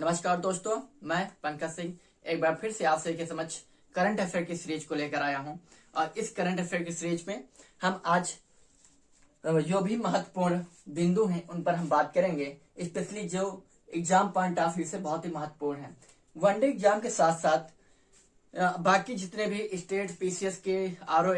नमस्कार दोस्तों, मैं पंकज सिंह एक बार फिर से आप सभी के समक्ष करंट अफेयर की सीरीज को लेकर आया हूं। और इस करंट अफेयर की सीरीज में हम आज जो भी महत्वपूर्ण बिंदु हैं उन पर हम बात करेंगे, स्पेशली जो एग्जाम पॉइंट ऑफ व्यू से बहुत ही महत्वपूर्ण है। वनडे एग्जाम के साथ साथ बाकी जितने भी स्टेट पीसीएस के आरओ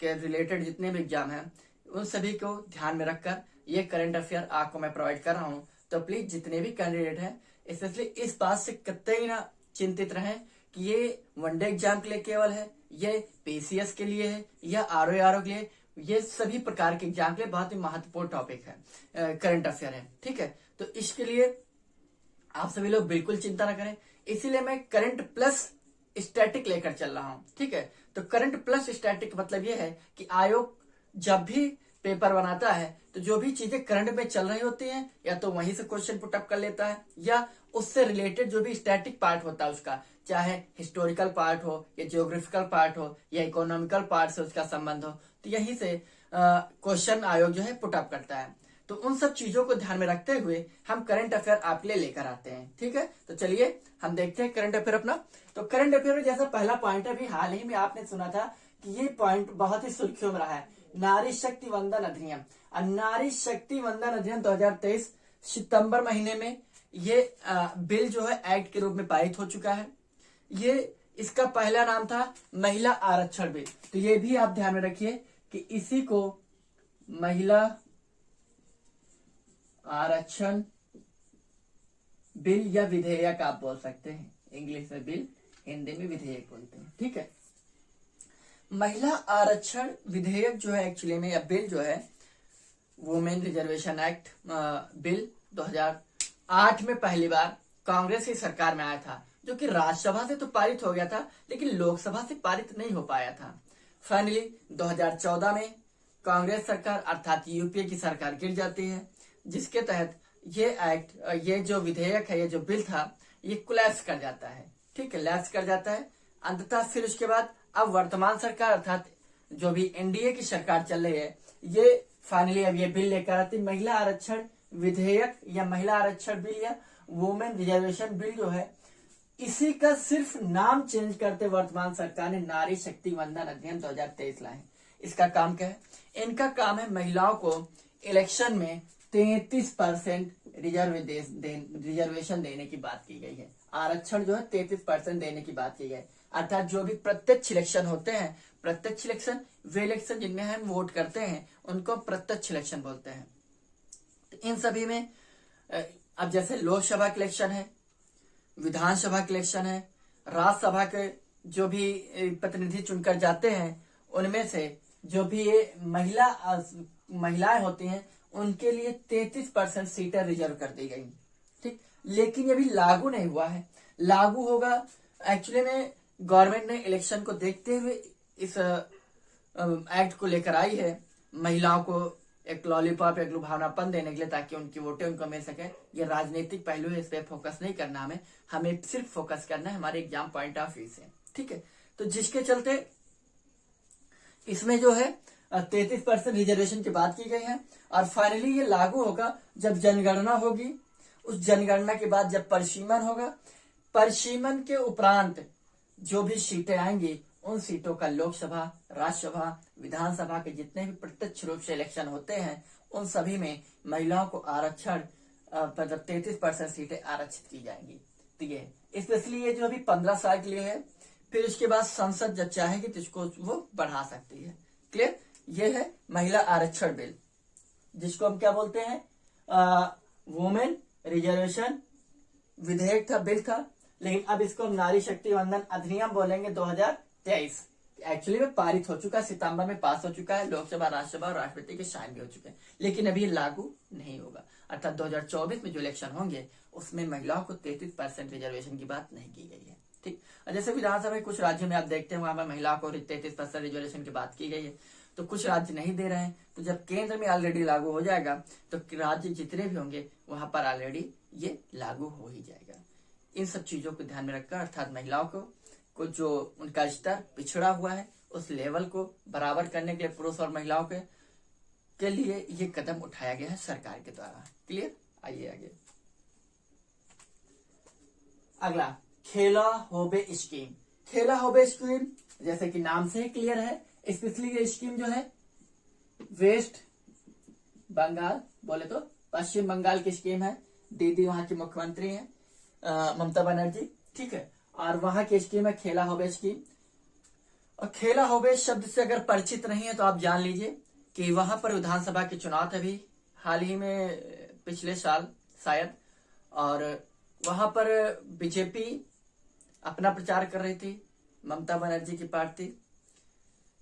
के रिलेटेड जितने भी एग्जाम हैं उन सभी को ध्यान में रखकर ये करंट अफेयर आपको मैं प्रोवाइड कर रहा हूँ। तो प्लीज जितने भी कैंडिडेट हैं स्पेशली इस बात से कतई ना चिंतित रहें कि ये वनडे एग्जाम के लिए केवल है, ये पीसीएस के लिए है या आरओ के लिए, ये सभी प्रकार के एग्जाम के लिए बहुत ही महत्वपूर्ण टॉपिक है, करंट अफेयर है। ठीक है, तो इसके लिए आप सभी लोग बिल्कुल चिंता ना करें। इसीलिए मैं करंट प्लस स्टैटिक लेकर चल रहा हूं। ठीक है, तो करंट प्लस स्टैटिक मतलब यह है कि आयोग जब भी पेपर बनाता है तो जो भी चीजें करंट में चल रही होती हैं या तो वहीं से क्वेश्चन पुट अप कर लेता है या उससे रिलेटेड जो भी स्टैटिक पार्ट होता है उसका, चाहे हिस्टोरिकल पार्ट हो या जियोग्राफिकल पार्ट हो या इकोनॉमिकल पार्ट से उसका संबंध हो, तो यहीं से क्वेश्चन आयोग जो है पुट अप करता है। तो उन सब चीजों को ध्यान में रखते हुए हम करंट अफेयर आपके लिए लेकर आते हैं। ठीक है, तो चलिए हम देखते हैं करंट अफेयर अपना। तो करंट अफेयर में जैसा पहला पॉइंट है, अभी हाल ही में आपने सुना था कि ये पॉइंट बहुत ही सुर्खियों में रहा है, नारी शक्ति वंदन अधिनियम। नारी शक्ति वंदन अधिनियम 2023 सितंबर महीने में ये बिल जो है एक्ट के रूप में पारित हो चुका है। ये इसका पहला नाम था महिला आरक्षण बिल। तो ये भी आप ध्यान में रखिए कि इसी को महिला आरक्षण बिल या विधेयक आप बोल सकते हैं, इंग्लिश में बिल, हिंदी में विधेयक बोलते हैं। ठीक है, महिला आरक्षण विधेयक जो है एक्चुअली में, या बिल जो है वुमेन रिजर्वेशन एक्ट बिल 2008 में पहली बार कांग्रेस की सरकार में आया था, जो कि राज्यसभा से तो पारित हो गया था लेकिन लोकसभा से पारित नहीं हो पाया था। फाइनली 2014 में कांग्रेस सरकार अर्थात यूपीए की सरकार गिर जाती है, जिसके तहत ये एक्ट, ये जो विधेयक है, ये जो बिल था, ये कोलैप्स कर जाता है। ठीक है, लैप्स कर जाता है अंततः। फिर उसके बाद अब वर्तमान सरकार अर्थात जो भी एनडीए की सरकार चल रही है, ये फाइनली अब ये बिल लेकर आती, महिला आरक्षण विधेयक या महिला आरक्षण बिल या वुमेन रिजर्वेशन बिल जो है, इसी का सिर्फ नाम चेंज करते वर्तमान सरकार ने नारी शक्ति वंदन अधिनियम 2023 लाए। इसका काम क्या है? इनका काम है महिलाओं को इलेक्शन में 33% रिजर्वेशन देने की बात की गई है। आरक्षण जो है 33% देने की बात की गई है, अर्थात जो भी प्रत्यक्ष इलेक्शन होते हैं, प्रत्यक्ष इलेक्शन वे इलेक्शन जिनमें हम वोट करते हैं उनको प्रत्यक्ष इलेक्शन बोलते हैं। तो इन सभी में अब जैसे लोकसभा के इलेक्शन है, विधानसभा के इलेक्शन है, राज्यसभा के जो भी प्रतिनिधि चुनकर जाते हैं, उनमें से जो भी ये महिलाएं होती हैं उनके लिए 33% सीटें रिजर्व कर दी गई। ठीक, लेकिन ये भी लागू नहीं हुआ है, लागू होगा। एक्चुअली में गवर्नमेंट ने इलेक्शन को देखते हुए इस एक्ट को लेकर आई है, महिलाओं को एक लॉलीपॉप, एक लुभावनापन देने के लिए, ताकि उनकी वोटें उनको मिल सके। ये राजनीतिक पहलू है, इस पे फोकस नहीं करना हमें सिर्फ फोकस करना है हमारे एग्जाम पॉइंट ऑफ व्यू से। ठीक है, तो जिसके चलते इसमें जो है 33% रिजर्वेशन की बात की गई है। और फाइनली ये लागू होगा जब जनगणना होगी, उस जनगणना के बाद जब परिसीमन होगा, परिसीमन के उपरांत जो भी सीटें आएंगी उन सीटों का लोकसभा, राज्यसभा, विधानसभा के जितने भी प्रत्यक्ष रूप से इलेक्शन होते हैं उन सभी में महिलाओं को आरक्षण, मतलब 33% सीटें आरक्षित की जाएंगी। तो ये स्पेशली ये जो अभी 15 साल के लिए है, फिर उसके बाद संसद जब चाहेगी तो इसको वो बढ़ा सकती है। क्लियर? ये है महिला आरक्षण बिल, जिसको हम क्या बोलते हैं, वुमेन रिजर्वेशन विधेयक था, बिल था, लेकिन अब इसको हम नारी शक्ति वंदन अधिनियम बोलेंगे 2023। एक्चुअली में पारित हो चुका है, सितंबर में पास हो चुका है, लोकसभा, राज्यसभा और राष्ट्रपति के साइन भी हो चुके हैं, लेकिन अभी लागू नहीं होगा। अर्थात 2024 में जो इलेक्शन होंगे उसमें महिलाओं को 33% रिजर्वेशन की बात नहीं की गई है। ठीक, जैसे विधानसभा में कुछ राज्यों में आप देखते हैं वहां पर महिलाओं को 33% रिजर्वेशन की बात की गई है, तो कुछ राज्य नहीं दे रहे हैं। तो जब केंद्र में ऑलरेडी लागू हो जाएगा तो राज्य जितने भी होंगे वहां पर ऑलरेडी ये लागू हो ही जाएगा। इन सब चीजों को ध्यान में रखकर अर्थात महिलाओं को जो उनका स्तर पिछड़ा हुआ है उस लेवल को बराबर करने के लिए पुरुष और महिलाओं के लिए ये कदम उठाया गया है सरकार के द्वारा। क्लियर? आइए आगे। अगला खेला होबे स्कीम। खेला होबे स्कीम जैसे कि नाम से ही क्लियर है, स्पेशली ये स्कीम जो है वेस्ट बंगाल, बोले तो पश्चिम बंगाल की स्कीम है। दीदी वहां की मुख्यमंत्री हैं ममता बनर्जी, ठीक है। और वहां की स्कीम है खेला होबे स्कीम। और खेला होबे शब्द से अगर परिचित नहीं है तो आप जान लीजिए कि वहां पर विधानसभा के चुनाव थे अभी हाल ही में, पिछले साल शायद, और वहां पर बीजेपी अपना प्रचार कर रही थी, ममता बनर्जी की पार्टी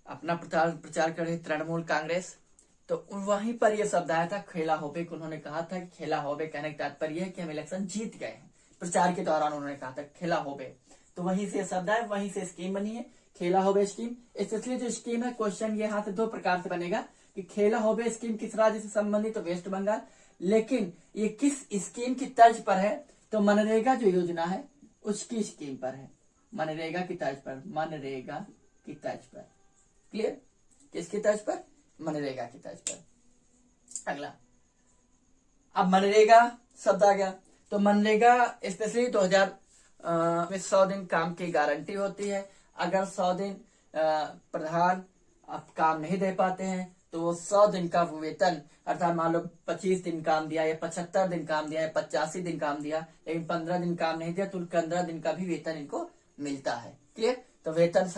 अपना प्रचार कर रही, तृणमूल कांग्रेस। तो वहीं पर यह शब्द आया था खेला होबे को। उन्होंने कहा था कि खेला होबे कहने का तात्पर्य है कि हम इलेक्शन जीत गए हैं। प्रचार के दौरान उन्होंने कहा था खेला होबे, तो वहीं से शब्द आया, वहीं से स्कीम बनी है खेला होबे स्कीम। इसलिए जो स्कीम है, क्वेश्चन ये यहाँ से दो प्रकार से बनेगा कि खेला होबे स्कीम किस राज्य से संबंधित, तो वेस्ट बंगाल। लेकिन ये किस स्कीम की तर्ज पर है, तो मनरेगा जो योजना है उसकी स्कीम पर है, मनरेगा की तर्ज पर, मनरेगा की तर्ज पर। क्लियर? किसकी तर्ज पर? मनरेगा की तर्ज पर। अगला, अब मनरेगा शब्द आ गया, तो मनरेगा स्पेशली 2000 में 100 दिन काम की गारंटी होती है। अगर 100 दिन प्रधान अब काम नहीं दे पाते हैं तो वो 100 दिन का वेतन, अर्थात मान लो 25 दिन काम दिया या 75 दिन काम दिया या 85 दिन काम दिया, लेकिन 15 दिन काम नहीं दिया तो 15 दिन का भी वेतन इनको मिलता है। क्लियर? तो वेतन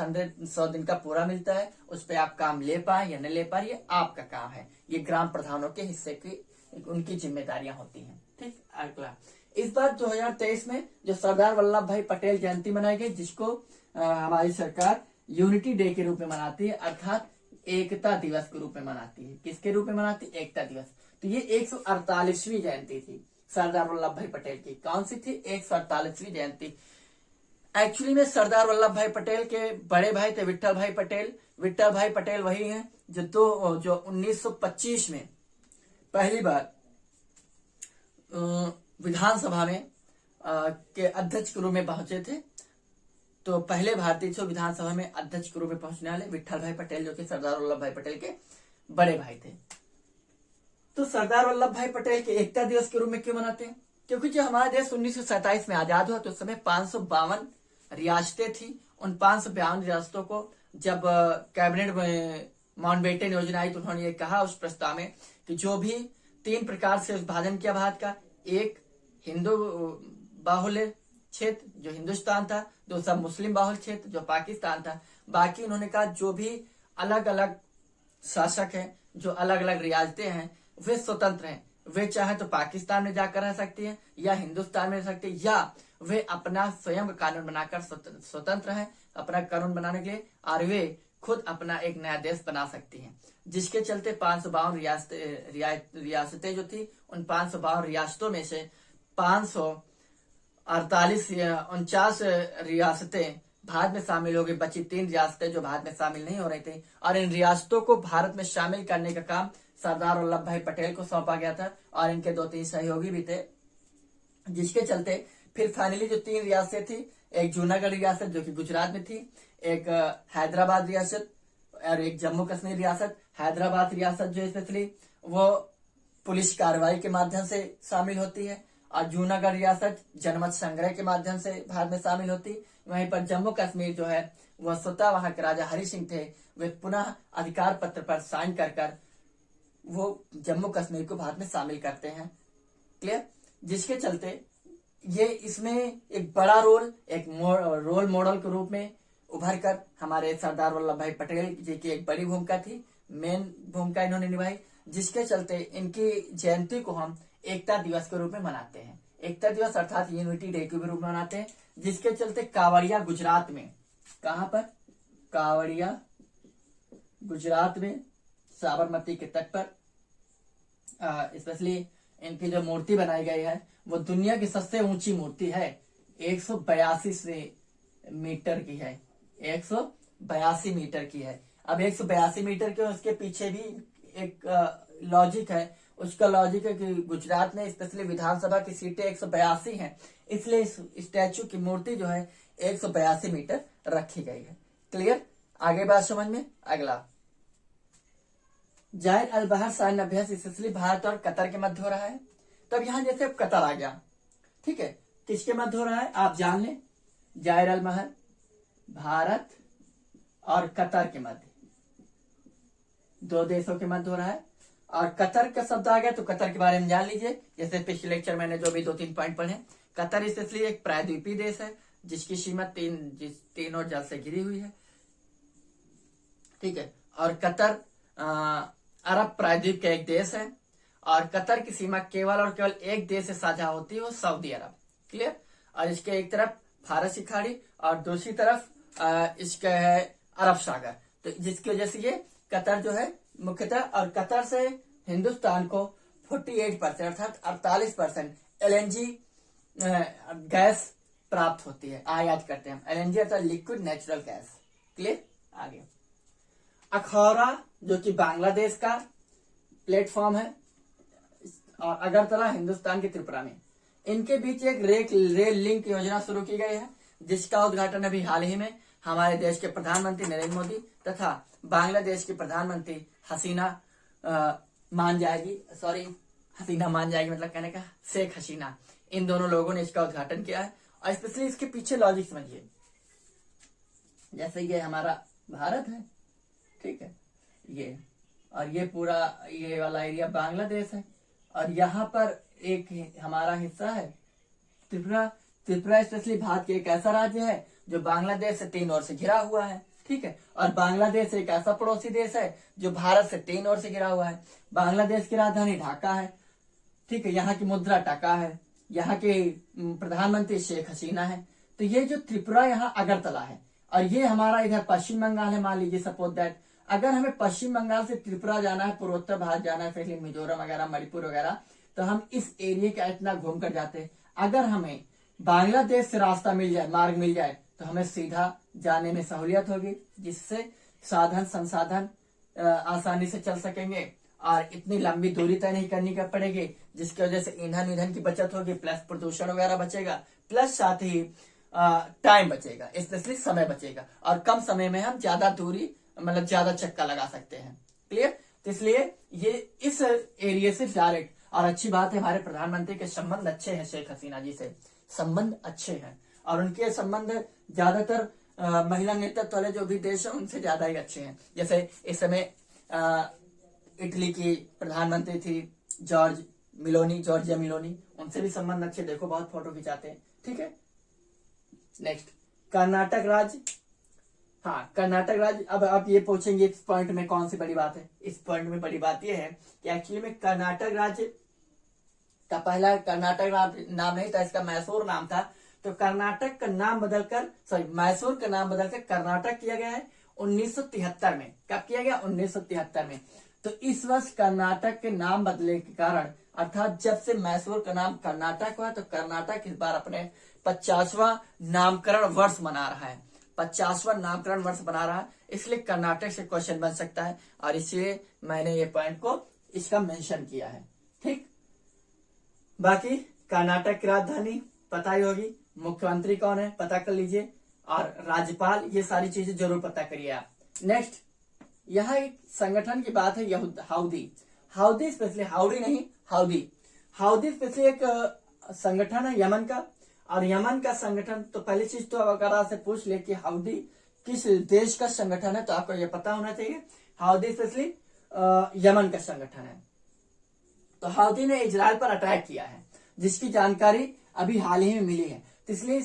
100 दिन का पूरा मिलता है, उस पर आप काम ले पाए या नहीं ले पाए ये आपका काम है, ये ग्राम प्रधानों के हिस्से की उनकी जिम्मेदारियां होती हैं। ठीक। अगला, इस बार 2023 में जो सरदार वल्लभ भाई पटेल जयंती मनाई गई, जिसको हमारी सरकार यूनिटी डे के रूप में मनाती है, अर्थात एकता दिवस के रूप में मनाती है। किसके रूप में मनाती है? एकता दिवस। तो ये 148वीं जयंती थी सरदार वल्लभ भाई पटेल की। कौन सी थी? 148वीं जयंती। एक्चुअली में सरदार वल्लभ भाई पटेल के बड़े भाई थे विट्ठल भाई पटेल। विट्ठल भाई पटेल वही हैं जो 1925 में पहली बार विधानसभा में के अध्यक्ष के रूप में पहुंचे थे। तो पहले भारतीय थे विधानसभा में अध्यक्ष के रूप में पहुंचने वाले विट्ठल भाई पटेल, जो कि सरदार वल्लभ भाई पटेल के बड़े भाई थे। तो सरदार वल्लभ भाई पटेल के एकता दिवस के रूप में क्यों मनाते हैं? क्योंकि जब हमारा देश 1947 में आजाद हुआ तो उस समय 552 रियासतें थी। उन 552 रियासतों को जब कैबिनेट में माउंटबेटन योजना आई तो उन्होंने ये कहा उस प्रस्ताव में कि जो भी 3 प्रकार से विभाजन किया भारत का, एक हिंदू बाहुल्य क्षेत्र जो हिंदुस्तान था, दूसरा मुस्लिम बाहुल्य क्षेत्र जो पाकिस्तान था। बाकी उन्होंने कहा जो भी अलग अलग शासक हैं, जो अलग अलग रियासतें हैं, वे स्वतंत्र हैं। वे चाहे तो पाकिस्तान में जाकर रह सकती हैं या हिंदुस्तान में रह सकती है, या वे अपना स्वयं कानून बनाकर स्वतंत्र हैं अपना कानून बनाने के लिए, और वे खुद अपना एक नया देश बना सकती हैं। जिसके चलते 552 रियासतें जो थी, उन 552 रियासतों में से 549 रियासतें भारत में शामिल हो गई। बची 3 रियासतें जो भारत में शामिल नहीं हो रही थी, और इन रियासतों को भारत में शामिल करने का काम सरदार वल्लभ भाई पटेल को सौंपा गया था, और इनके 2-3 सहयोगी भी थे। जिसके चलते फिर फाइनली जो 3 रियासतें थी, एक जूनागढ़ रियासत जो कि गुजरात में थी, एक हैदराबाद रियासत और एक जम्मू कश्मीर रियासत। हैदराबाद रियासत जो स्पेशली वो पुलिस कार्रवाई के माध्यम से शामिल होती है, और जूनागढ़ रियासत जनमत संग्रह के माध्यम से भारत में शामिल होती। वहीं पर जम्मू कश्मीर जो है वह स्वतः वहां के राजा हरि सिंह थे, वे पुनः अधिकार पत्र पर साइन कर वो जम्मू कश्मीर को भारत में शामिल करते हैं। क्लियर? जिसके चलते ये इसमें एक बड़ा रोल, एक रोल मॉडल के रूप में उभर कर हमारे सरदार वल्लभ भाई पटेल जी की एक बड़ी भूमिका थी, मेन भूमिका इन्होंने निभाई। जिसके चलते इनकी जयंती को हम एकता दिवस के रूप में मनाते हैं। एकता दिवस अर्थात यूनिटी डे के रूप में मनाते हैं। जिसके चलते कावड़िया गुजरात में, कहां पर? कावड़िया गुजरात में साबरमती के तट पर स्पेशली इनकी जो मूर्ति बनाई गई है वो दुनिया की सबसे ऊंची मूर्ति है। 182 मीटर की है, 182 मीटर की है। अब 182 मीटर के उसके पीछे भी एक लॉजिक है। उसका लॉजिक है कि गुजरात में स्पेशली विधानसभा की सीटें 182 हैं, इसलिए इस स्टैचू की मूर्ति जो है 182 मीटर रखी गई है। क्लियर? आगे बात समझ में। अगला, जायद अल बहर सैन्य अभ्यास स्पेशली भारत और कतर के मध्य हो रहा है। तब यहाँ जैसे कतर आ गया, ठीक है, किसके मध्य हो रहा है आप जान लें, जायर अल महल, भारत और कतर के मध्य, दो देशों के मध्य हो रहा है। और कतर का शब्द आ गया तो कतर के बारे में जान लीजिए, जैसे पिछले लेक्चर मैंने जो भी 2-3 पॉइंट पढ़े। कतर स्पेशली एक प्रायद्वीपीय देश है जिसकी सीमा तीन और जल से घिरी हुई है, ठीक है। और कतर अरब प्रायद्वीप का एक देश है और कतर की सीमा केवल और केवल एक देश से साझा होती है, वो सऊदी अरब, क्लियर। और इसके एक तरफ फारसी खाड़ी और दूसरी तरफ इसका है अरब सागर, तो जिसकी वजह से ये कतर जो है मुख्यतः, और कतर से हिंदुस्तान को 48% अर्थात 48% LNG गैस प्राप्त होती है, आयात करते हैं हम। LNG अर्थात लिक्विड नेचुरल गैस, क्लियर। आगे अखौरा जो कि बांग्लादेश का प्लेटफॉर्म है और अगरतला हिंदुस्तान के त्रिपुरा में, इनके बीच एक रेल लिंक योजना शुरू की गई है जिसका उद्घाटन अभी हाल ही में हमारे देश के प्रधानमंत्री नरेंद्र मोदी तथा बांग्लादेश की प्रधानमंत्री हसीना मान जाएगी मतलब कहने का शेख हसीना, इन दोनों लोगों ने इसका उद्घाटन किया है। और स्पेशली इसके पीछे लॉजिक समझिए, जैसे ये हमारा भारत है, ठीक है, ये और ये पूरा ये वाला एरिया बांग्लादेश है और यहाँ पर एक हमारा हिस्सा है त्रिपुरा। त्रिपुरा स्पेशली भारत के एक ऐसा राज्य है जो बांग्लादेश से 3 ओर से घिरा हुआ है, ठीक है। और बांग्लादेश एक ऐसा पड़ोसी देश है जो भारत से 3 ओर से घिरा हुआ है। बांग्लादेश की राजधानी ढाका है, ठीक है, यहाँ की मुद्रा टका है, यहाँ के प्रधानमंत्री शेख हसीना है। तो ये जो त्रिपुरा यहाँ अगरतला है और ये हमारा इधर पश्चिम बंगाल है, मान लीजिए सपोज दैट अगर हमें पश्चिम बंगाल से त्रिपुरा जाना है, पूर्वोत्तर भारत जाना है, फिर मिजोरम वगैरह मणिपुर वगैरह, तो हम इस एरिया का इतना घूम कर जाते हैं। अगर हमें बांग्लादेश से रास्ता मिल जाए, मार्ग मिल जाए, तो हमें सीधा जाने में सहूलियत होगी, जिससे साधन संसाधन आसानी से चल सकेंगे और इतनी लंबी दूरी तय नहीं करनी पड़ेगी, जिसकी वजह से ईंधन की बचत होगी, प्लस प्रदूषण वगैरह बचेगा, प्लस साथ ही टाइम बचेगा, स्पेशली समय बचेगा और कम समय में हम ज्यादा दूरी मतलब ज्यादा चक्का लगा सकते हैं, क्लियर। तो इसलिए ये इस एरिया से डायरेक्ट, और अच्छी बात है हमारे प्रधानमंत्री के संबंध अच्छे हैं, शेख हसीना जी से संबंध अच्छे हैं और उनके संबंध ज्यादातर महिला नेतृत्व वाले जो भी देश है उनसे ज्यादा ही अच्छे हैं। जैसे इस समय इटली की प्रधानमंत्री थी जॉर्जिया मिलोनी, उनसे भी संबंध अच्छे, देखो बहुत फोटो खिंचाते हैं, ठीक है। नेक्स्ट कर्नाटक राज्य, हाँ कर्नाटक राज्य। अब आप ये पूछेंगे इस पॉइंट में कौन सी बड़ी बात है, इस पॉइंट में बड़ी बात यह है कि एक्चुअली में कर्नाटक राज्य का पहला कर्नाटक नाम नहीं था, इसका मैसूर नाम था। तो कर्नाटक का नाम बदलकर मैसूर का नाम बदलकर कर्नाटक किया गया है 1973 में। कब किया गया? 1973 में। तो इस वर्ष कर्नाटक के नाम बदलने के कारण, अर्थात जब से मैसूर का नाम कर्नाटक हुआ, तो कर्नाटक इस बार अपने 50वां नामकरण वर्ष मना रहा है, 50वां नामकरण वर्ष बना रहा है, इसलिए कर्नाटक से क्वेश्चन बन सकता है और इसलिए मैंने ये पॉइंट को इसका मेंशन किया है, ठीक। बाकी कर्नाटक की राजधानी पता ही होगी, मुख्यमंत्री कौन है पता कर लीजिए, और राज्यपाल, ये सारी चीजें जरूर पता करिए आप। नेक्स्ट, यहाँ एक संगठन की बात है, हाउदी स्पेशली, हाउडी नहीं हाउदी स्पेशली एक संगठन है यमन का, और यमन का संगठन, तो पहली चीज तो अगर से पूछ ले कि हाउदी किस देश का संगठन है, तो आपको ये पता होना चाहिए हाउदी स्पेशली यमन का संगठन है। तो हाउदी ने इजराइल पर अटैक किया है, जिसकी जानकारी अभी हाल ही में मिली है। तो इसलिए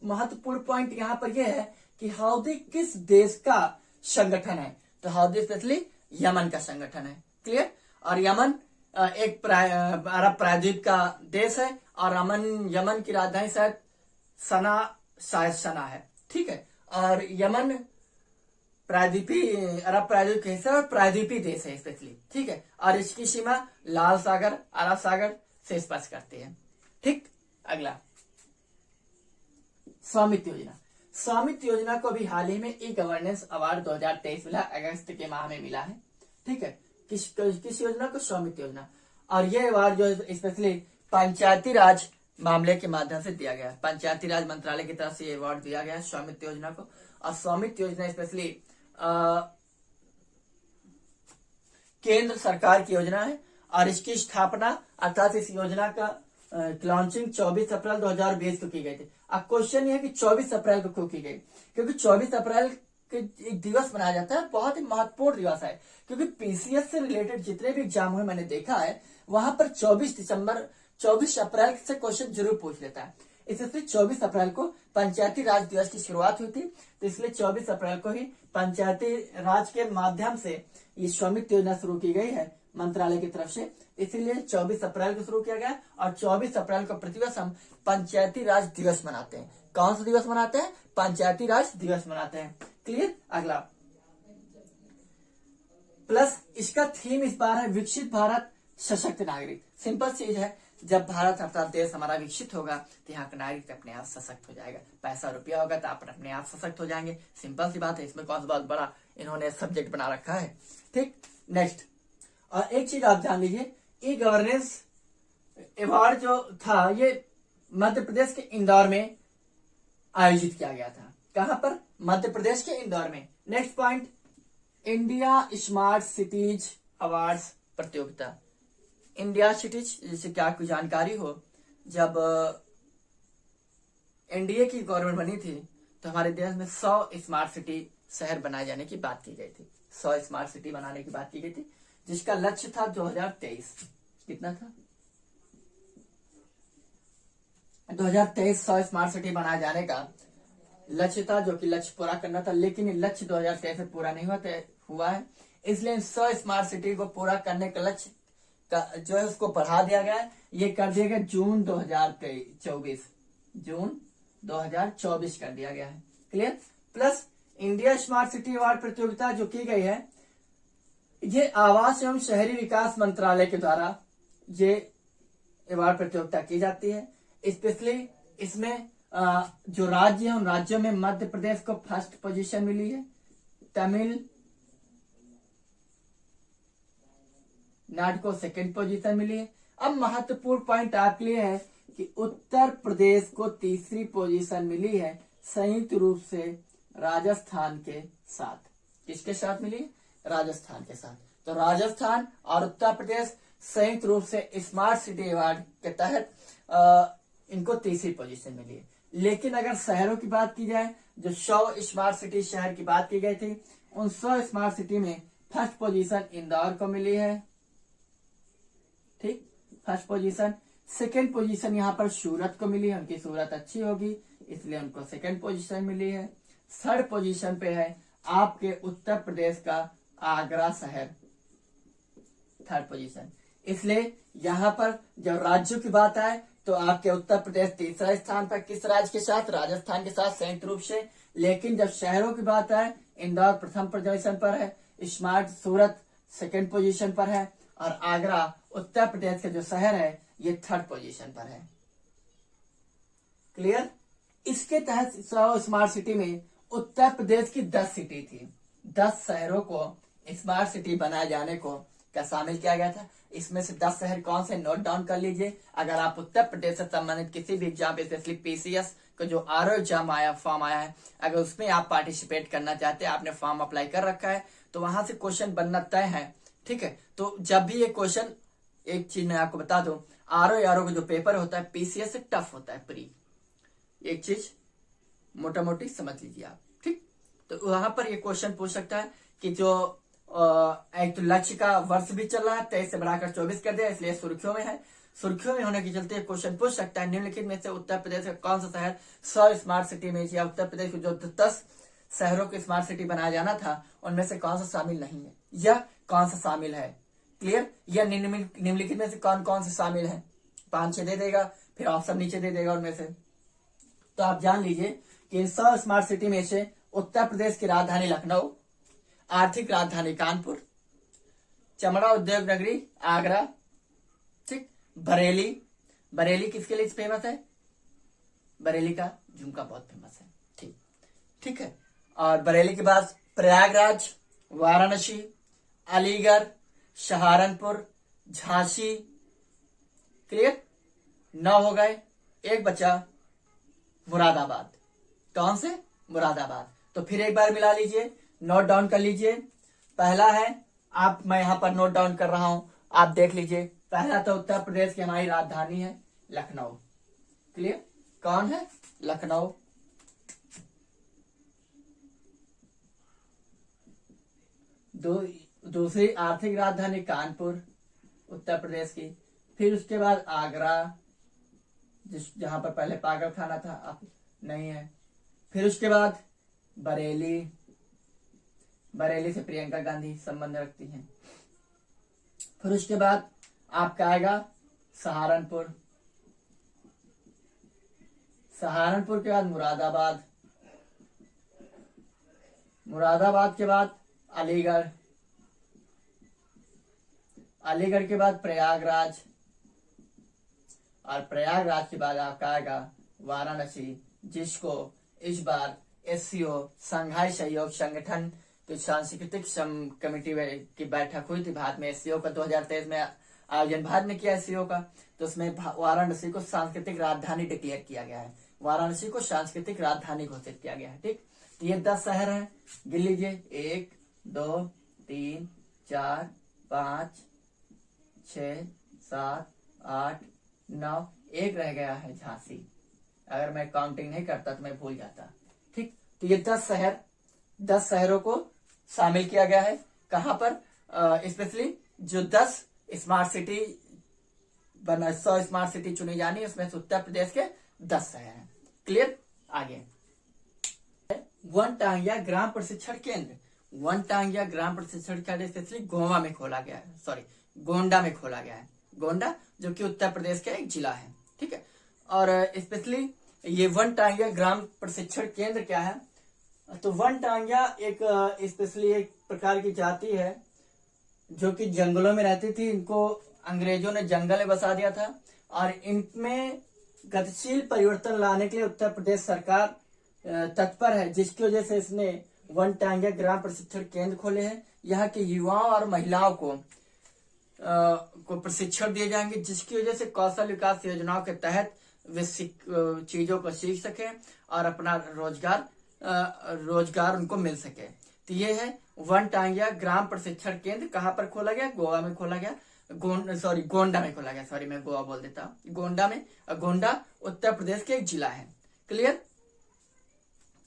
महत्वपूर्ण पॉइंट यहाँ पर यह है कि हाउदी किस देश का संगठन है, तो हाउदी स्पेशली यमन का संगठन है, क्लियर। और यमन एक अरब प्रायद्वीप का देश है और यमन की राजधानी शायद सना है, ठीक है। और यमन अरब प्रायद्वीप के हिस्सा और प्रायद्वीपीय देश है स्पेशली, ठीक है। और इसकी सीमा लाल सागर, अरब सागर से स्पर्श करती है, ठीक। अगला, स्वामित्व योजना। स्वामित्व योजना को भी हाल ही में ई गवर्नेंस अवार्ड 2023 मिला, अगस्त के माह में मिला है, ठीक है। किस योजना को? स्वामित्व योजना। और ये अवार्ड जो स्पेशली पंचायती राज मामले के माध्यम से दिया गया है, पंचायती राज मंत्रालय की तरफ से ये अवार्ड दिया गया है स्वामित्व योजना को। और स्वामित्व योजना स्पेशली केंद्र सरकार की योजना है और इसकी स्थापना, अर्थात इस योजना का लॉन्चिंग 24 अप्रैल 2020 को की गई थी। अब क्वेश्चन ये है कि 24 अप्रैल को क्यों की गई, क्योंकि 24 अप्रैल के एक दिवस मनाया जाता है, बहुत ही महत्वपूर्ण दिवस है, क्योंकि पीसीएस से रिलेटेड जितने भी एग्जाम हुए मैंने देखा है वहां पर 24 अप्रैल से क्वेश्चन जरूर पूछ लेता है। इसलिए 24 अप्रैल को पंचायती राज दिवस की शुरुआत हुई थी, तो इसलिए 24 अप्रैल को ही पंचायती राज के माध्यम से ये स्वामित्व योजना शुरू की गई है मंत्रालय की तरफ से, इसीलिए 24 अप्रैल को शुरू किया गया। और 24 अप्रैल को प्रतिवर्ष हम पंचायती राज दिवस मनाते हैं। कौन सा दिवस मनाते हैं? पंचायती राज दिवस मनाते हैं। क्लियर? अगला प्लस इसका थीम इस बार है विकसित भारत सशक्त नागरिक। सिंपल चीज है, जब भारत अर्थात देश हमारा विकसित होगा तो यहाँ का नागरिक अपने आप सशक्त हो जाएगा, पैसा रुपया होगा तो आप अपने आप सशक्त हो जाएंगे। सिंपल सी बात है, इसमें कौन सा बहुत बड़ा इन्होंने सब्जेक्ट बना रखा है। ठीक, नेक्स्ट। और एक चीज आप जान लीजिए, ई गवर्नेंस अवार्ड जो था ये मध्य प्रदेश के इंदौर में आयोजित किया गया था। कहां पर? मध्य प्रदेश के इंदौर में। Next point, India smart cities awards प्रतियोगिता। इंडिया सिटीज, जैसे क्या आपको जानकारी हो, जब एनडीए की गवर्नमेंट बनी थी तो हमारे देश में 100 स्मार्ट सिटी शहर बनाए जाने की बात की गई थी। 100 स्मार्ट सिटी बनाने की बात की गई थी, जिसका लक्ष्य था 2023। कितना था? 2023 100 स्मार्ट सिटी बनाए जाने का लक्ष्य था, जो कि लक्ष्य पूरा करना था, लेकिन ये लक्ष्य 2023 में पूरा नहीं हुआ है। इसलिए 100 स्मार्ट सिटी को पूरा करने का लक्ष्य का जो है उसको बढ़ा दिया गया है। ये कर दिया गया जून 2024 कर दिया गया है। Clear? Plus India smart city award प्रतियोगिता जो की गई है, ये आवास एवं शहरी विकास मंत्रालय के द्वारा ये अवार्ड प्रतियोगिता की जाती है। स्पेशली इसमें जो राज्य है उन राज्यों में मध्य प्रदेश को फर्स्ट पोजीशन मिली है, तमिलनाडु को सेकंड पोजीशन मिली है। अब महत्वपूर्ण पॉइंट आपके लिए है कि उत्तर प्रदेश को तीसरी पोजीशन मिली है, संयुक्त रूप से राजस्थान के साथ। किसके साथ मिली? राजस्थान के साथ। तो राजस्थान और उत्तर प्रदेश संयुक्त रूप से स्मार्ट सिटी अवार्ड के तहत इनको तीसरी पोजीशन मिली है। लेकिन अगर शहरों की बात की जाए, जो 100 स्मार्ट सिटी शहर की बात की गई थी, उन 100 स्मार्ट सिटी में फर्स्ट पोजीशन इंदौर को मिली है। ठीक, फर्स्ट पोजीशन। सेकंड पोजीशन यहाँ पर सूरत को मिली है, उनकी सूरत अच्छी होगी इसलिए उनको सेकंड पोजीशन मिली है। थर्ड पोजीशन पे है आपके उत्तर प्रदेश का आगरा शहर, थर्ड पोजीशन। इसलिए यहाँ पर जब राज्यों की बात आए तो आपके उत्तर प्रदेश तीसरा स्थान पर, किस राज्य के साथ? राजस्थान के साथ संयुक्त रूप से। लेकिन जब शहरों की बात आए, इंदौर प्रथम पोजीशन पर है, स्मार्ट सूरत सेकंड पोजीशन पर है, और आगरा उत्तर प्रदेश का जो शहर है ये थर्ड पोजीशन पर है। क्लियर? इसके तहत 100 स्मार्ट सिटी में उत्तर प्रदेश की 10 सिटी थी। 10 शहरों को स्मार्ट सिटी बनाए जाने को क्या शामिल किया गया था। इसमें से 10 शहर कौन से, नोट डाउन कर लीजिए। अगर आप उत्तर प्रदेश से संबंधित किसी भी एग्जाम, स्पेशली पीसीएस का जो आरओ एग्जाम फॉर्म आया है, अगर उसमें आप पार्टिसिपेट करना चाहते हैं, आपने फॉर्म अप्लाई कर रखा है, तो वहां से क्वेश्चन बनना तय है। ठीक है, तो जब भी ये क्वेश्चन, एक चीज मैं आपको बता दूं, आरओ का जो पेपर होता है पीसीएस से टफ होता है प्री, एक चीज मोटा मोटी समझ लीजिए आप। ठीक, तो वहां पर ये क्वेश्चन पूछ सकता है कि जो एक तो लक्ष्य का वर्ष भी चल रहा है, 23 से बढ़ाकर 24 कर दिया, इसलिए सुर्खियों में है। सुर्खियों में होने के चलते क्वेश्चन पूछ सकता है निम्नलिखित में से उत्तर प्रदेश का कौन सा शहर 100 स्मार्ट सिटी में, या उत्तर प्रदेश के जो 10 शहरों की स्मार्ट सिटी बनाया जाना था उनमें से कौन सा शामिल नहीं है, या कौन सा शामिल है। क्लियर? या निम्नलिखित में से कौन कौन से शामिल है, 5-6 दे देगा, फिर ऑप्शन नीचे दे देगा उनमें से। तो आप जान लीजिए कि 100 स्मार्ट सिटी में से उत्तर प्रदेश की राजधानी लखनऊ, आर्थिक राजधानी कानपुर, चमड़ा उद्योग नगरी आगरा, ठीक, बरेली किसके लिए फेमस है? बरेली का झुमका बहुत फेमस है। ठीक, ठीक है। और बरेली के बाद प्रयागराज, वाराणसी, अलीगढ़, सहारनपुर, झांसी। क्लियर? 9 हो गए, एक बचा मुरादाबाद। कौन से? मुरादाबाद। तो फिर एक बार मिला लीजिए, नोट डाउन कर लीजिए। पहला है, मैं यहां पर नोट डाउन कर रहा हूं, आप देख लीजिए। पहला तो उत्तर प्रदेश की हमारी राजधानी है, लखनऊ। क्लियर? कौन है? लखनऊ। दूसरी आर्थिक राजधानी कानपुर उत्तर प्रदेश की। फिर उसके बाद आगरा, जहां पर पहले पागल खाना था, अब नहीं है। फिर उसके बाद बरेली, बरेली से प्रियंका गांधी संबंध रखती हैं। फिर उसके बाद आपका आएगा सहारनपुर, सहारनपुर के बाद मुरादाबाद, मुरादाबाद के बाद अलीगढ़, अलीगढ़ के बाद प्रयागराज, और प्रयागराज के बाद आपका आएगा वाराणसी, जिसको इस बार एससीओ शंघाई सहयोग संगठन की सांस्कृतिक कमेटी की बैठक हुई थी भारत में। एससीओ का 2023 में आयोजन भारत ने किया एससीओ का, तो उसमें वाराणसी को सांस्कृतिक राजधानी डिक्लेयर किया गया है, वाराणसी को सांस्कृतिक राजधानी घोषित किया गया है। ठीक, तो ये 10 शहर हैं, गिन लीजिए, 1 2 3 4 5 6 7 8 9, एक रह गया है झांसी, अगर मैं काउंटिंग नहीं करता तो मैं भूल जाता। ठीक, तो ये 10 शहर, 10 शहरों को शामिल किया गया है। कहां पर? स्पेशली जो 10 स्मार्ट सिटी 100 स्मार्ट सिटी चुनी जानी, उसमें से उत्तर प्रदेश के 10 शहर हैं। क्लियर? आगे वनटांगिया ग्राम प्रशिक्षण केंद्र, वनटांगिया ग्राम प्रशिक्षण केंद्र स्पेशली गोवा में खोला गया है, सॉरी गोंडा में खोला गया है, गोंडा जो कि उत्तर प्रदेश का एक जिला है। ठीक है, और स्पेशली ये वनटांगिया ग्राम प्रशिक्षण केंद्र क्या है? तो वनटांगिया एक स्पेशली एक प्रकार की जाति है जो कि जंगलों में रहती थी। इनको अंग्रेजों ने जंगल में बसा दिया था, और इनमें गतिशील परिवर्तन लाने के लिए उत्तर प्रदेश सरकार तत्पर है, जिसकी वजह से इसने वनटांगिया ग्राम प्रशिक्षण केंद्र खोले हैं। यहाँ के युवाओं और महिलाओं को प्रशिक्षण दिए जाएंगे, जिसकी वजह से कौशल विकास योजनाओं के तहत वे चीजों को सीख सके और अपना रोजगार उनको मिल सके। तो ये है वनटांगिया ग्राम प्रशिक्षण केंद्र। कहाँ पर खोला गया? गोवा में खोला गया, गोंडा में खोला गया, सॉरी मैं गोवा बोल देता हूँ, गोंडा में। गोंडा उत्तर प्रदेश के एक जिला है। क्लियर?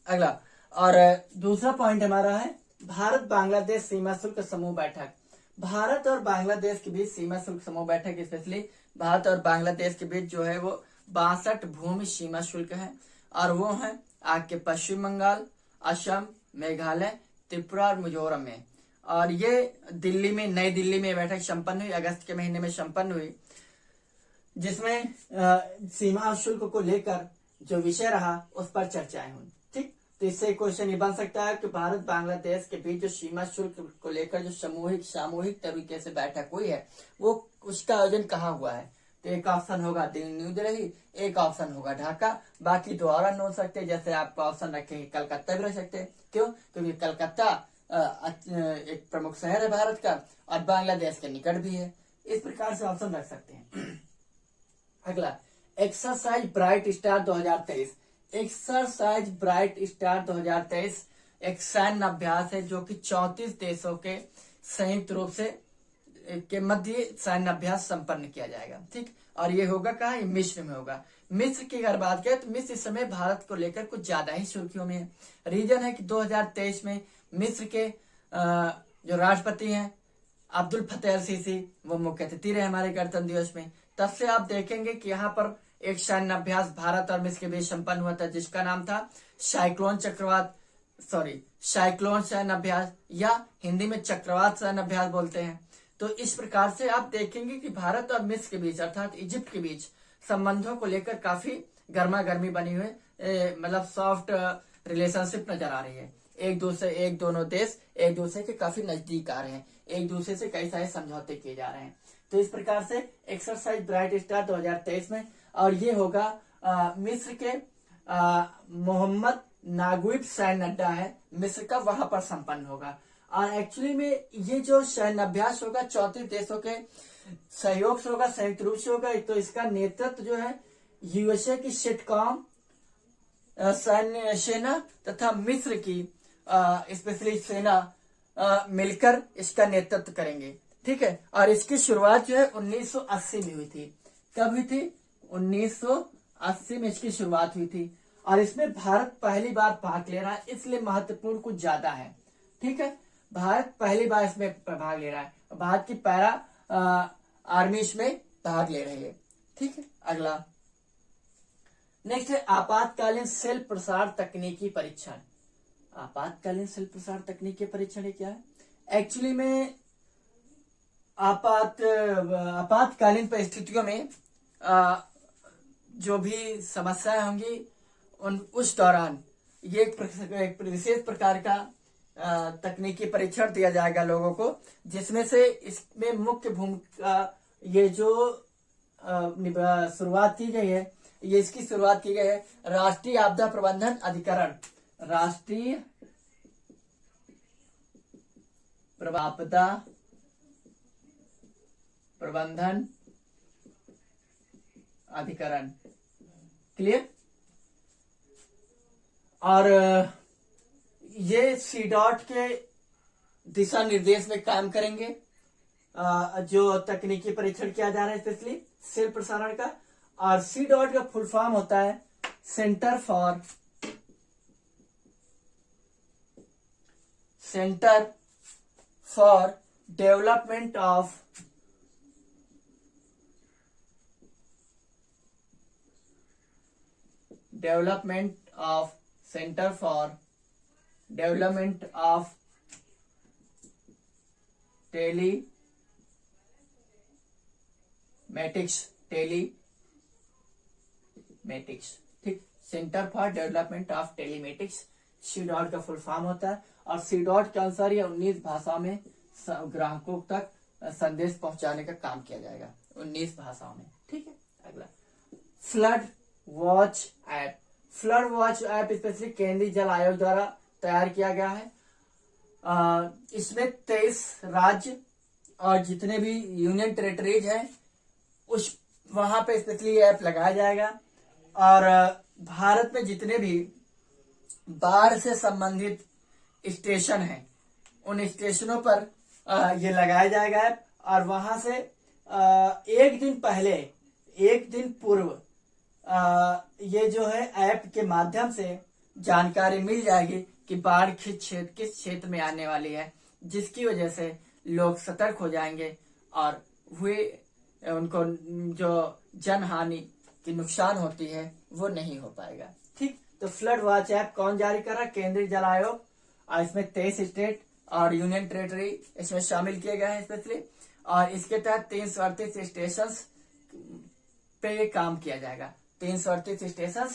अगला और दूसरा पॉइंट हमारा है भारत बांग्लादेश सीमा शुल्क समूह बैठक। भारत और बांग्लादेश के बीच सीमा शुल्क समूह बैठक, स्पेशली भारत और बांग्लादेश के बीच जो है वो 62 भूमि सीमा शुल्क है, और वो है आपके पश्चिम बंगाल, असम, मेघालय, त्रिपुरा और मिजोरम में। और ये दिल्ली में, नई दिल्ली में बैठक संपन्न हुई, अगस्त के महीने में संपन्न हुई, जिसमें सीमा शुल्क को लेकर जो विषय रहा उस पर चर्चाएं हुई। ठीक, तो इससे क्वेश्चन ये बन सकता है कि भारत बांग्लादेश के बीच जो सीमा शुल्क को लेकर जो सामूहिक तरीके से बैठक हुई है, वो उसका आयोजन कहाँ हुआ है? तो एक ऑप्शन होगा न्यू दिल्ली, एक ऑप्शन होगा ढाका, बाकी 2 और हो सकते, जैसे आपका ऑप्शन रखेंगे कलकत्ता भी रह सकते हैं। क्यों? क्योंकि कलकत्ता एक प्रमुख शहर है भारत का और बांग्लादेश के निकट भी है। इस प्रकार से ऑप्शन रख सकते हैं। अगला exercise bright star 2023। Exercise bright star 2023 एक सैन्य अभ्यास है जो कि 34 देशों के संयुक्त रूप से के मध्य सैन्य अभ्यास संपन्न किया जाएगा। ठीक, और ये होगा कहाँ? मिस्र में होगा। मिस्र की अगर बात करें तो मिस्र इस समय भारत को लेकर कुछ ज्यादा ही सुर्खियों में है। रीजन है कि 2023 में मिस्र के जो राष्ट्रपति हैं अब्दुल फतेह अल सीसी, वो मुख्य अतिथि रहे हमारे गणतंत्र दिवस में। तब से आप देखेंगे कि यहाँ पर एक सैन्य अभ्यास भारत और मिस्र के बीच संपन्न हुआ था, जिसका नाम था साइक्लोन सैन्य अभ्यास, या हिंदी में चक्रवात सैन्य अभ्यास बोलते हैं। तो इस प्रकार से आप देखेंगे कि भारत और मिस्र के बीच अर्थात इजिप्ट के बीच संबंधों को लेकर काफी गर्मा गर्मी बनी हुई, मतलब सॉफ्ट रिलेशनशिप नजर आ रही है। दोनों देश एक दूसरे के काफी नजदीक आ रहे हैं, एक दूसरे से कई सारे समझौते किए जा रहे हैं। तो इस प्रकार से एक्सरसाइज ब्राइट स्टार 2023 में, और ये होगा मिस्र के मोहम्मद नागुइब सैन्य अड्डा है मिस्र का, वहां पर संपन्न होगा। और एक्चुअली में ये जो सैन्य अभ्यास होगा 34 देशों के सहयोग से होगा, संयुक्त रूप से होगा। तो इसका नेतृत्व जो है यूएसए की सिटकॉम सैन्य सेना तथा मिस्र की स्पेशली सेना मिलकर इसका नेतृत्व करेंगे। ठीक है, और इसकी शुरुआत जो है 1980 में हुई थी। कब हुई थी? 1980 में इसकी शुरुआत हुई थी और इसमें भारत पहली बार भाग ले रहा है, इसलिए महत्वपूर्ण कुछ ज्यादा है। ठीक है, भारत पहली बार इसमें भाग ले रहा है, भारत की पैरा आर्मी इसमें भाग ले रही है। ठीक है, अगला नेक्स्ट है आपातकालीन सेल प्रसार तकनीकी परीक्षण। आपातकालीन सेल प्रसार तकनीकी परीक्षण क्या है? एक्चुअली में आपातकालीन परिस्थितियों में जो भी समस्याएं होंगी उस दौरान ये एक विशेष प्रकार का तकनीकी परीक्षण दिया जाएगा लोगों को, जिसमें से इसमें मुख्य भूमिका ये जो शुरुआत की गई है, ये इसकी शुरुआत की गई है राष्ट्रीय आपदा प्रबंधन अधिकरण, राष्ट्रीय आपदा प्रबंधन अधिकरण। क्लियर? और ये सीडॉट के दिशा निर्देश में काम करेंगे। जो तकनीकी परीक्षण किया जा रहा है स्पेशली सेल प्रसारण का, और सीडॉट का फुल फॉर्म होता है centre for development of centre for development of telematics. ठीक, centre for development of telematics C DOT का फुल फॉर्म होता है, और सीडॉट के अनुसार ये 19 भाषाओं में ग्राहकों तक संदेश पहुंचाने का काम किया जाएगा, 19 भाषाओं में। ठीक है, अगला flood watch app. Flood watch app specially केंद्रीय जल आयोग द्वारा तैयार किया गया है। इसमें 23 राज्य और जितने भी यूनियन टेरिटरीज हैं उस वहां पे स्पेशली ऐप लगाया जाएगा, और भारत में जितने भी बाढ़ से संबंधित स्टेशन हैं उन स्टेशनों पर ये लगाया जाएगा ऐप, और वहां से एक दिन पूर्व ये जो है ऐप के माध्यम से जानकारी मिल जाएगी कि बाढ़ किस क्षेत्र में आने वाली है, जिसकी वजह से लोग सतर्क हो जाएंगे और उनको जो जन हानि की नुकसान होती है वो नहीं हो पाएगा। ठीक, तो फ्लड वॉच ऐप कौन जारी कर रहा है? केंद्रीय जल आयोग, और इसमें 23 स्टेट और यूनियन टेरिटरी इसमें शामिल किए गए हैं स्पेशली, और इसके तहत 338 स्टेशन पे ये काम किया जाएगा। 338 स्टेशन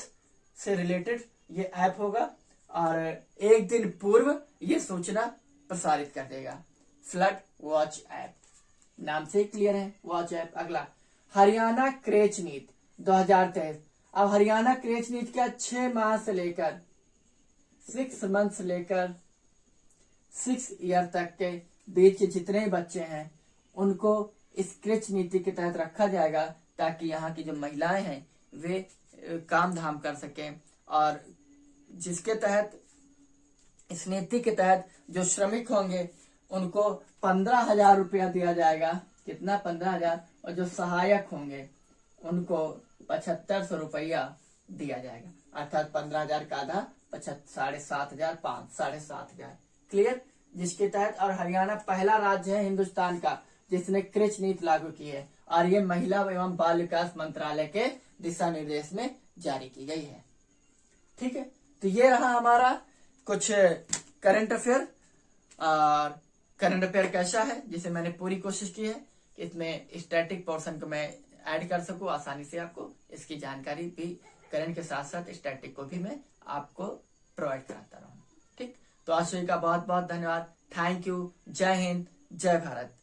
से रिलेटेड ये ऐप होगा, और एक दिन पूर्व ये सूचना प्रसारित कर देगा। फ्लड वॉच ऐप नाम से क्लियर है, वॉच ऐप। अगला हरियाणा क्रेच नीति 2023। अब हरियाणा क्रेच नीति का 6 माह से लेकर 6 मंथ से लेकर 6 ईयर तक के बीच के जितने बच्चे हैं उनको इस क्रेच नीति के तहत रखा जाएगा, ताकि यहाँ की जो महिलाएं हैं वे काम धाम कर सकें, और जिसके तहत इस नीति के तहत जो श्रमिक होंगे उनको 15,000 रुपया दिया जाएगा। कितना? 15,000। और जो सहायक होंगे उनको 7500 रुपया दिया जाएगा, अर्थात 15,000 का आधा 7,500 7,500। क्लियर? जिसके तहत, और हरियाणा पहला राज्य है हिंदुस्तान का जिसने क्रेच नीति लागू की है, और ये महिला एवं बाल विकास मंत्रालय के दिशा निर्देश में जारी की गई है। ठीक है, तो ये रहा हमारा कुछ करंट अफेयर। और करंट अफेयर कैसा है, जिसे मैंने पूरी कोशिश की है कि इसमें स्टैटिक पोर्शन को मैं ऐड कर सकूं आसानी से, आपको इसकी जानकारी भी करंट के साथ साथ स्टैटिक को भी मैं आपको प्रोवाइड कराता रहूं। ठीक, तो आज का बहुत बहुत धन्यवाद। Thank you. जय हिंद, जय भारत।